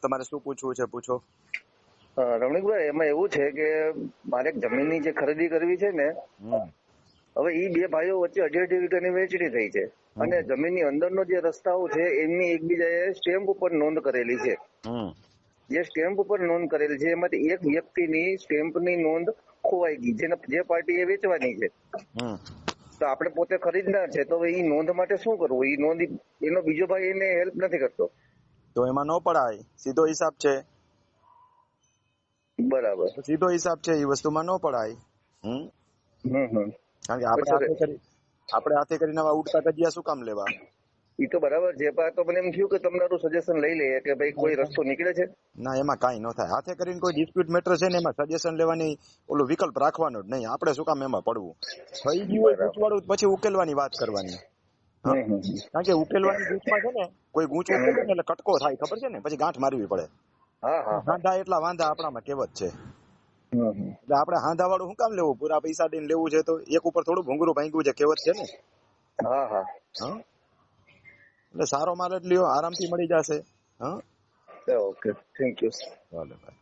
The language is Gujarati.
તમારે શું પૂછવું છે પૂછો. રમણીકભાઈ, એમાં એવું છે કે મારે જમીનની જે ખરીદી કરવી છે ને, હવે એ બે ભાઈઓ વચ્ચે 1.5 વીઘાની વેચણી થઈ છે અને જમીનની અંદરનો જે રસ્તાઓ છે એમની એકબીજાએ સ્ટેમ્પ ઉપર નોંધ કરેલી છે. જે સ્ટેમ્પ ઉપર નોંધ કરેલી છે એમાંથી એક વ્યક્તિની સ્ટેમ્પની નોંધ ખોવાઈ ગઈ, જે પાર્ટીએ વેચવાની છે. તો આપણે પોતે ખરીદનાર છે, તો એ નોંધ માટે શું કરવું? એ નોંધ એનો બીજો ભાઈ એને હેલ્પ નથી કરતો. તો એમાં ન પડાય, સીધો હિસાબ છે. બરાબર, સીધો હિસાબ છે, એ વસ્તુમાં ન પડાય. કારણ કે આપણે હાથે કરીને આવા ઉડતા કજિયા શું કામ લેવા? એ તો બરાબર છે, પણ તો મને એમ થયું કે તમારું સજેશન લઈ લઈએ કે ભાઈ કોઈ રસ્તો નીકળે છે. ના, એમાં કાંઈ ન થાય. હાથે કરીને કોઈ ડિસ્પ્યુટ મેટર છે ને એમાં સજેશન લેવાની ઓલો વિકલ્પ રાખવાનો જ નહીં. આપણે શું કામ એમાં પડવું? થઈ ગયું હોય ગૂંચવાડું પછી ઉકેલવાની વાત કરવાની. કારણ કે ઉકેલવાની ગૂંચમાં છે ને, કોઈ ગૂંચ ઉકેલે ને એટલે કટકો થાય, ખબર છે ને, પછી ગાંઠ મારવી પડે. હાંધા એટલા વાંધા આપણામાં કહેવત છે. એટલે આપણે હાંધા વાળું શું કામ લેવું? પૂરા પૈસા દઈને લેવું છે તો એક ઉપર થોડું ભૂંગળું ભાંગ્યું છે, કહેવત છે ને. એટલે સારો માલ જ લ્યો, આરામથી મળી જશે. Okay, thank you. ભલે ભાઈ.